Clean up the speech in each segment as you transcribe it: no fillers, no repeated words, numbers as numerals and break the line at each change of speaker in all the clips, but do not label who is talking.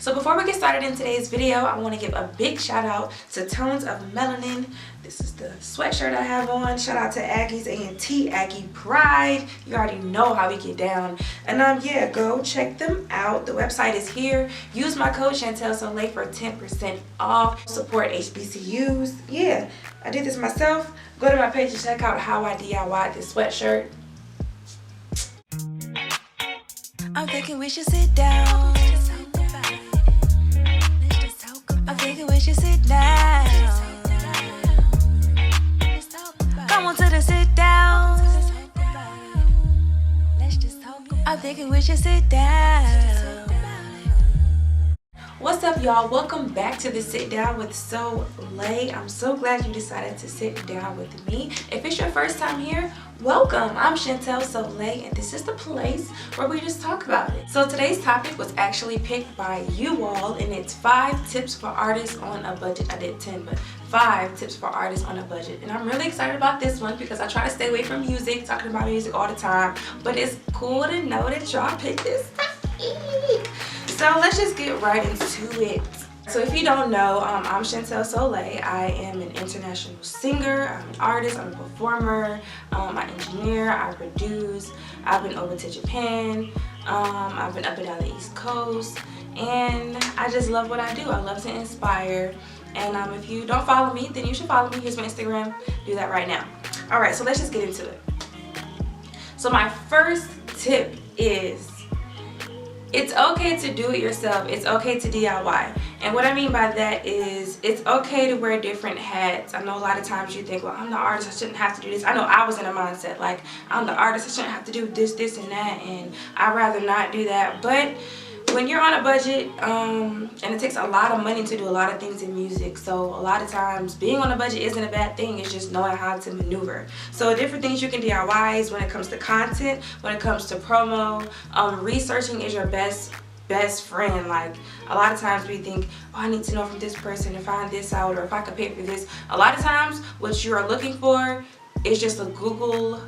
So before we get started in today's video, I want to give a big shout out to Tones of Melanin. This is the sweatshirt I have on. Shout out to Aggie's A&T, Aggie Pride. You already know how we get down. And yeah, go check them out. The website is here. Use my code SolE for 10% off. Support HBCUs. Yeah, I did this myself. Go to my page to check out how I DIY'd this sweatshirt. I'm thinking we should sit down. I'm thinking we should sit down. Come on to the sit down. I'm thinking we should sit down. What's up, y'all? Welcome back to the Sit Down with SolE. I'm so glad you decided to sit down with me. If it's your first time here, welcome. I'm SolE, and this is the place where we just talk about it. So today's topic was actually picked by you all, and it's 5 tips for artists on a budget. I did 10, but 5 tips for artists on a budget. And I'm really excited about this one because I try to stay away from music, talking about music all the time, but it's cool to know that y'all picked this topic. So let's just get right into it. So if you don't know, I'm SolE. I am an international singer, I'm an artist, I'm a performer, I engineer, I produce. I've been over to Japan, I've been up and down the East Coast, and I just love what I do. I love to inspire. And if you don't follow me, then you should follow me. Here's my Instagram. Do that right now. Alright, so let's just get into it. So my first tip is, it's okay to do it yourself. It's okay to DIY. And what I mean by that is, it's okay to wear different hats. I know a lot of times you think, well, I'm the artist, I shouldn't have to do this. I know I was in a mindset like, I'm the artist, I shouldn't have to do this, and that, and I'd rather not do that. But when you're on a budget, and it takes a lot of money to do a lot of things in music, so a lot of times being on a budget isn't a bad thing. It's just knowing how to maneuver. So different things you can DIY is when it comes to content, when it comes to promo. Researching is your best friend. Like, a lot of times we think, oh, I need to know from this person to find this out, or if I could pay for this. A lot of times what you are looking for is just a Google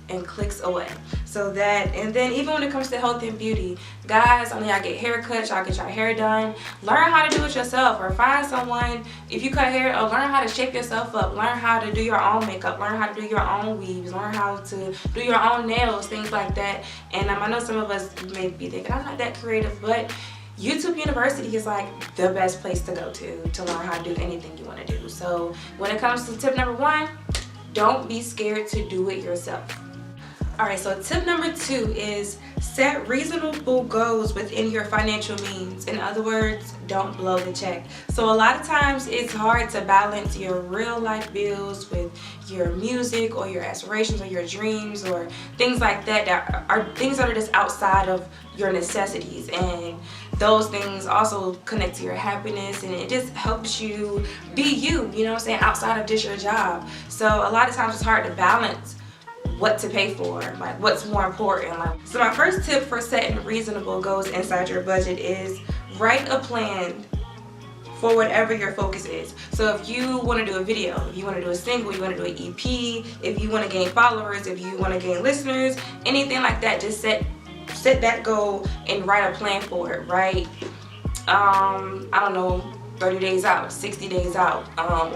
and clicks away. So that, and then even when it comes to health and beauty, guys, I mean, y'all get haircuts, y'all get your hair done, learn how to do it yourself, or find someone. If you cut hair, or learn how to shape yourself up, learn how to do your own makeup, learn how to do your own weaves, learn how to do your own nails, things like that. And I know some of us may be thinking, I'm not that creative, but YouTube University is like the best place to go to learn how to do anything you want to do. So when it comes to tip number 1, don't be scared to do it yourself. Alright, so tip number 2 is set reasonable goals within your financial means. In other words, don't blow the check. So a lot of times it's hard to balance your real life bills with your music or your aspirations or your dreams or things like that, that are things that are just outside of your necessities. And those things also connect to your happiness, and it just helps you be you know what I'm saying, outside of just your job. So a lot of times it's hard to balance what to pay for, like what's more important. So my first tip for setting reasonable goals inside your budget is write a plan for whatever your focus is. So if you want to do a video, if you want to do a single, you want to do an EP, if you want to gain followers, if you want to gain listeners, anything like that, just set that goal and write a plan for it, right? I don't know, 30 days out, 60 days out,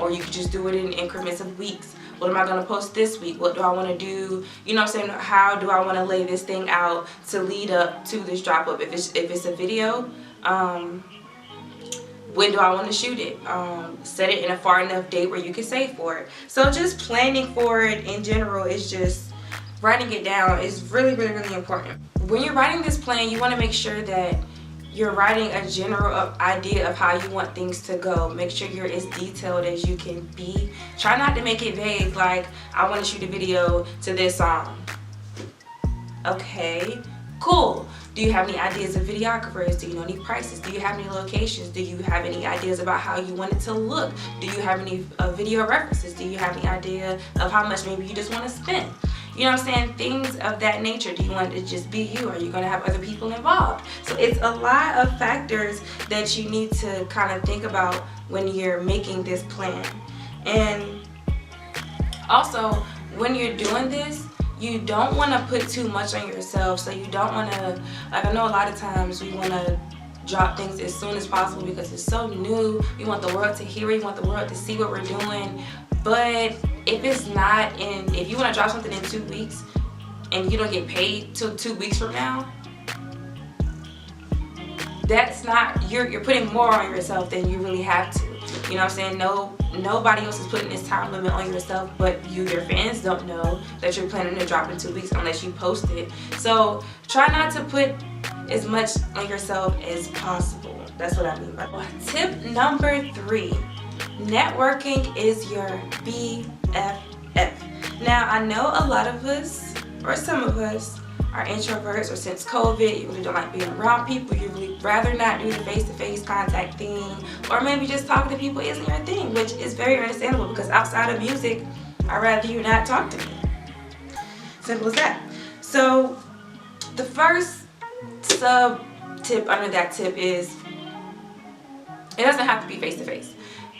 or you could just do it in increments of weeks. What am I going to post this week? What do I want to do? You know what I'm saying? How do I want to lay this thing out to lead up to this drop up? If it's a video, when do I want to shoot it? Set it in a far enough date where you can save for it. So just planning for it in general is just, writing it down is really, really, really important. When you're writing this plan, you want to make sure that you're writing a general idea of how you want things to go. Make sure you're as detailed as you can be. Try not to make it vague, like, I want to shoot a video to this song. Okay, cool. Do you have any ideas of videographers? Do you know any prices? Do you have any locations? Do you have any ideas about how you want it to look? Do you have any video references? Do you have any idea of how much maybe you just want to spend? You know what I'm saying? Things of that nature. Do you want it to just be you? Are you going to have other people involved? So it's a lot of factors that you need to kind of think about when you're making this plan. And also, when you're doing this, you don't want to put too much on yourself. So you don't want to, like, I know a lot of times we want to drop things as soon as possible because it's so new. We want the world to hear it, we want the world to see what we're doing. But if it's not if you want to drop something in 2 weeks and you don't get paid till 2 weeks from now, that's not, you're putting more on yourself than you really have to. You know what I'm saying? Nobody else is putting this time limit on yourself but you. Your fans don't know that you're planning to drop in 2 weeks unless you post it. So try not to put as much on yourself as possible. That's what I mean by that. Tip number 3, networking is your BFF. Now, I know a lot of us, or some of us, are introverts, or since COVID, you really don't like being around people. You really rather not do the face-to-face contact thing, or maybe just talking to people isn't your thing, which is very understandable because outside of music, I'd rather you not talk to me. Simple as that. So the first sub tip under that tip is it doesn't have to be face-to-face.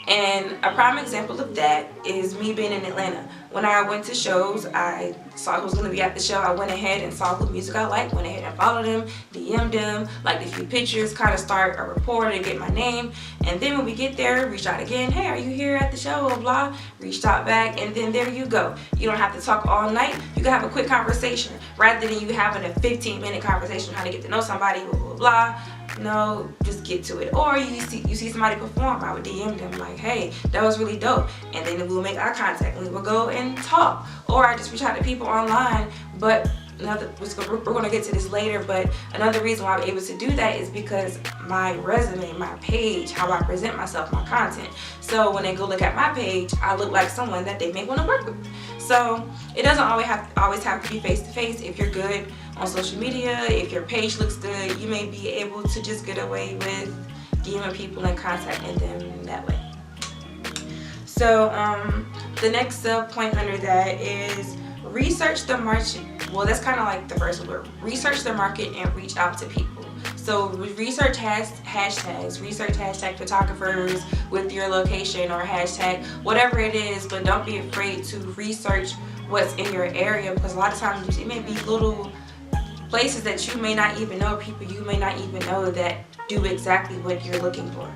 And a prime example of that is me being in Atlanta. When I went to shows, I saw who was going to be at the show. I went ahead and saw who music I liked, went ahead and followed them, DM'd them, liked a few pictures, kind of start a rapport to get my name. And then when we get there, reach out again. Hey, are you here at the show? Blah, blah. Reached out back, and then there you go. You don't have to talk all night. You can have a quick conversation rather than you having a 15-minute conversation trying to get to know somebody, blah, blah, blah. No, just get to it. Or you see somebody perform, I would DM them like, hey, that was really dope, and then we'll make eye contact and we will go and talk. Or I just reach out to people online. But we're going to get to this later, but another reason why I'm able to do that is because my resume, my page, how I present myself, my content. So when they go look at my page, I look like someone that they may want to work with. So it doesn't always have to be face-to-face. If you're good on social media, if your page looks good, you may be able to just get away with DMing people and contacting them that way. So the next sub point under that is research the market. Well, that's kind of like the first word. Research the market and reach out to people. So research hashtags, research hashtag photographers with your location or hashtag whatever it is, but don't be afraid to research what's in your area, because a lot of times it may be little places that you may not even know, people you may not even know that do exactly what you're looking for.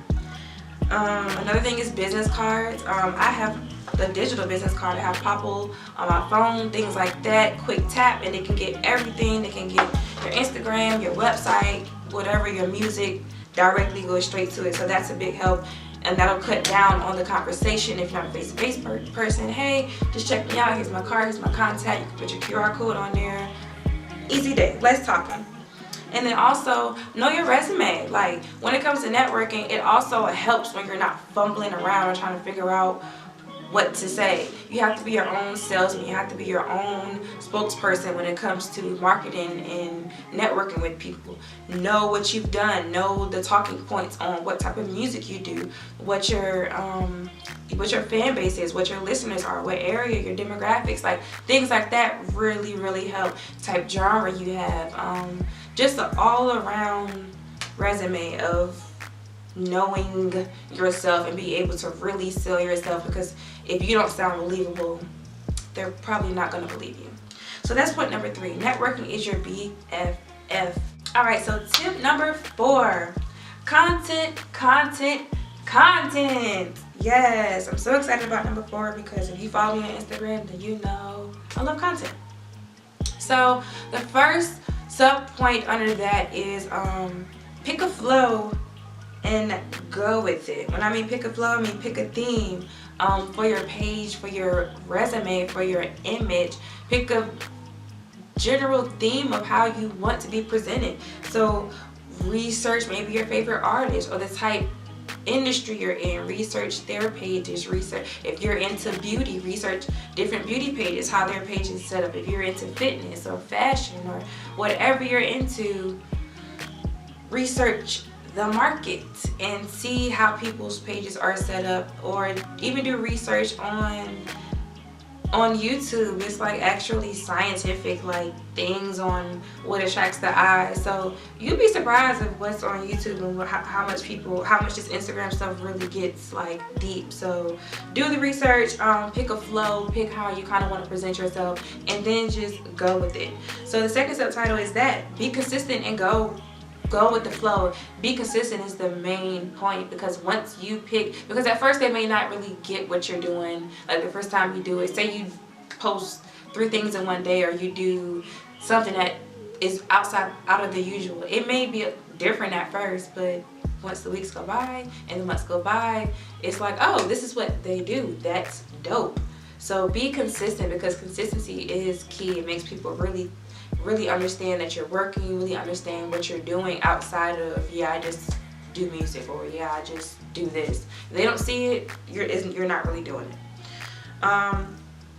Another thing is business cards. I have the digital business card. I have Popple on my phone, things like that. Quick tap and it can get everything. It can get your Instagram, your website, whatever, your music, directly go straight to it. So that's a big help, and that'll cut down on the conversation if you're not a face-to-face person. Hey, just check me out. Here's my card, here's my contact. You can put your QR code on there. Easy day. Let's talking. And then also know your resume. Like when it comes to networking, it also helps when you're not fumbling around and trying to figure out what to say. You have to be your own salesman. You have to be your own spokesperson when it comes to marketing and networking with people. Know what you've done. Know the talking points on what type of music you do, what your fan base is, what your listeners are, what area, your demographics, like things like that really, really help. Type genre you have. Just an all-around resume of knowing yourself and be able to really sell yourself, because if you don't sound believable, they're probably not going to believe you. So that's point number 3. Networking is your BFF. Alright, so tip number 4. Content. Yes, I'm so excited about number 4 because if you follow me on Instagram, then you know I love content. So the first sub point under that is pick a flow and go with it. When I mean pick a flow, I mean pick a theme for your page, for your resume, for your image. Pick a general theme of how you want to be presented. So research maybe your favorite artist or the type industry you're in. Research their pages. Research if you're into beauty, research different beauty pages, how their page is set up. If you're into fitness or fashion or whatever you're into, research the market and see how people's pages are set up, or even do research on YouTube. It's like actually scientific, like things on what attracts the eye. So you'd be surprised of what's on YouTube and how much this Instagram stuff really gets like deep. So do the research, pick a flow, pick how you kind of want to present yourself, and then just go with it. So the second subtitle is that be consistent and go go with the flow. Be consistent is the main point, because once you pick, because at first they may not really get what you're doing. Like the first time you do it, say you post 3 things in one day, or you do something that is out of the usual. It may be different at first, but once the weeks go by and the months go by, it's like, oh, this is what they do. That's dope. So be consistent, because consistency is key. It makes people really understand that you're working, really understand what you're doing outside of, yeah, I just do music, or yeah, I just do this. If they don't see it, you're not really doing it.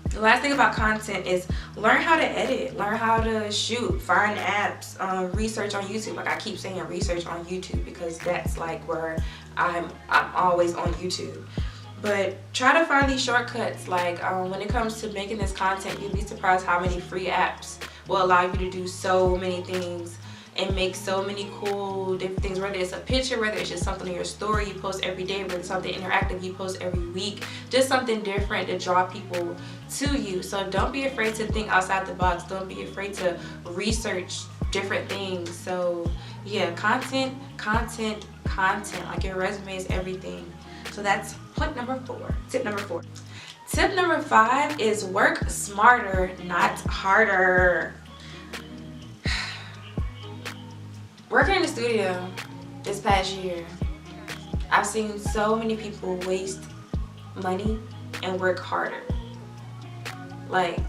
The last thing about content is learn how to edit, learn how to shoot, find apps, research on YouTube. Like I keep saying, research on YouTube, because that's like where I'm always on YouTube. But try to find these shortcuts. Like when it comes to making this content, you'd be surprised how many free apps will allow you to do so many things and make so many cool different things, whether it's a picture, whether it's just something in your story you post every day, whether it's something interactive you post every week, just something different to draw people to you. So don't be afraid to think outside the box. Don't be afraid to research different things. So yeah, content, like your resume is everything. So that's point number 4, tip number 4. Tip number 5 is work smarter, not harder. Working in the studio this past year, I've seen so many people waste money and work harder. Like,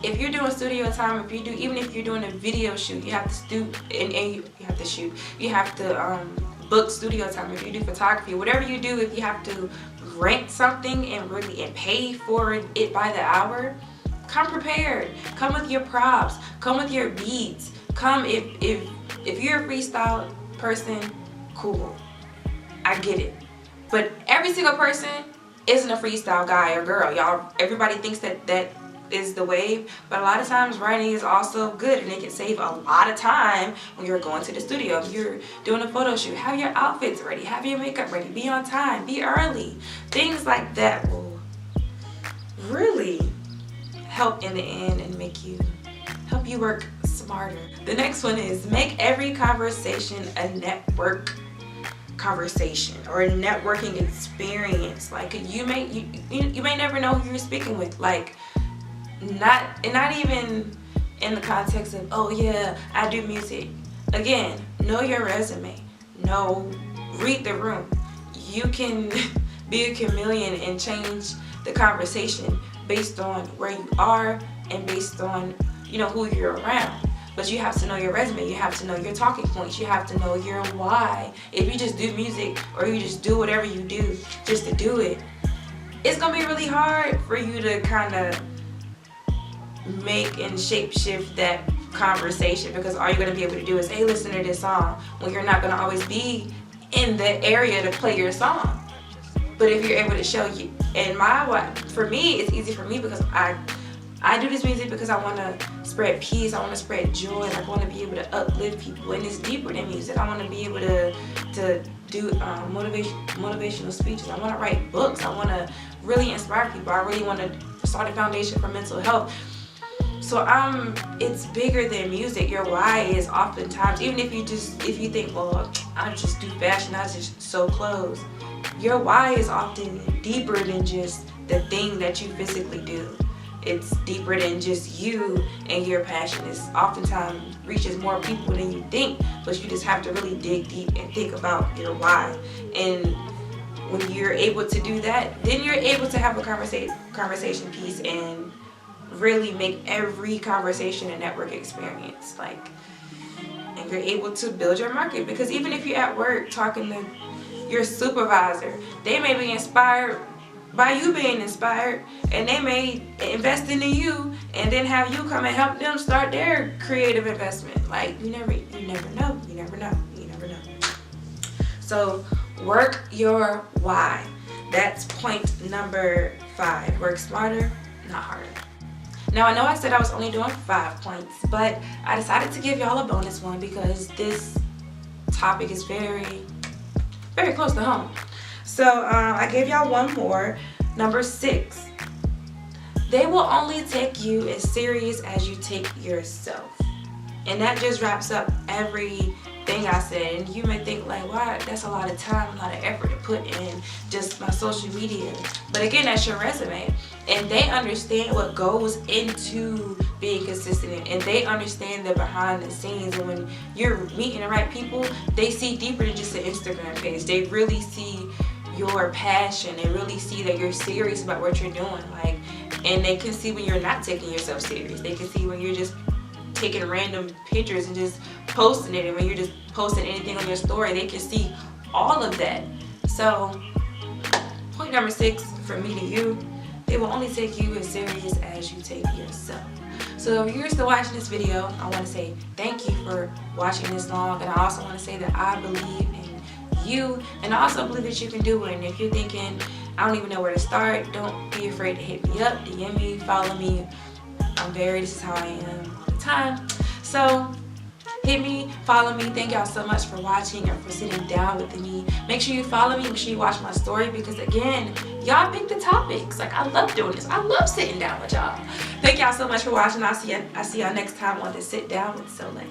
if you're doing studio time, even if you're doing a video shoot, you have to you have to book studio time. If you do photography, whatever you do, if you have to rent something and pay for it by the hour, come prepared. Come with your props. Come with your beats. Come if you're a freestyle person, cool. I get it. But every single person isn't a freestyle guy or girl. Everybody thinks that is the wave, but a lot of times writing is also good, and it can save a lot of time when you're going to the studio. If you're doing a photo shoot, have your outfits ready, have your makeup ready, be on time, be early. Things like that will really help in the end and help you work smarter. The next one is make every conversation a network conversation or a networking experience. Like you may never know who you're speaking with. Like not even in the context of, oh yeah, I do music. Again, know your resume. Read the room. You can be a chameleon and change the conversation based on where you are and based on who you're around. But you have to know your resume. You have to know your talking points. You have to know your why. If you just do music or you just do whatever you do just to do it, it's gonna be really hard for you to kind of make and shape shift that conversation, because all you're going to be able to do is, hey, listen to this song, when you're not going to always be in the area to play your song. But if you're able to show you, and for me, it's easy for me because I do this music because I want to spread peace, I want to spread joy, like I want to be able to uplift people, and it's deeper than music. I want to be able to do motivational speeches. I want to write books. I want to really inspire people. I really want to start a foundation for mental health. So it's bigger than music. Your why is oftentimes, even if you think, well, I just do fashion, I just sew clothes. Your why is often deeper than just the thing that you physically do. It's deeper than just you and your passion. It's oftentimes reaches more people than you think, but you just have to really dig deep and think about your why. And when you're able to do that, then you're able to have a conversation piece and really make every conversation a network experience. And you're able to build your market, because even if you're at work talking to your supervisor, they may be inspired by you being inspired, and they may invest in you and then have you come and help them start their creative investment. You never know. So work your why. That's point number 5. Work smarter, not harder. Now, I know I said I was only doing 5 points, but I decided to give y'all a bonus one because this topic is very, very close to home. So I gave y'all one more. Number 6. They will only take you as serious as you take yourself. And that just wraps up every thing I said. And you may think like, why, that's a lot of time, a lot of effort to put in just my social media. But again, that's your resume. And they understand what goes into being consistent, and they understand the behind the scenes. And when you're meeting the right people, they see deeper than just an Instagram page. They really see your passion. They really see that you're serious about what you're doing. Like, and they can see when you're not taking yourself serious. They can see when you're just taking random pictures and just posting it, and when you're just posting anything on your story, they can see all of that. So point number 6 from me to you: they will only take you as serious as you take yourself. So if you're still watching this video, I want to say thank you for watching this long, and I also want to say that I believe in you, and I also believe that you can do it. And if you're thinking, I don't even know where to start, don't be afraid to hit me up, DM me, follow me. This is how I am all the time. So hit me, follow me. Thank y'all so much for watching and for sitting down with me. Make sure you follow me, make sure you watch my story, because again, y'all pick the topics. Like, I love doing this. I love sitting down with y'all. Thank y'all so much for watching. I'll see y'all next time on the Sit Down with SolE.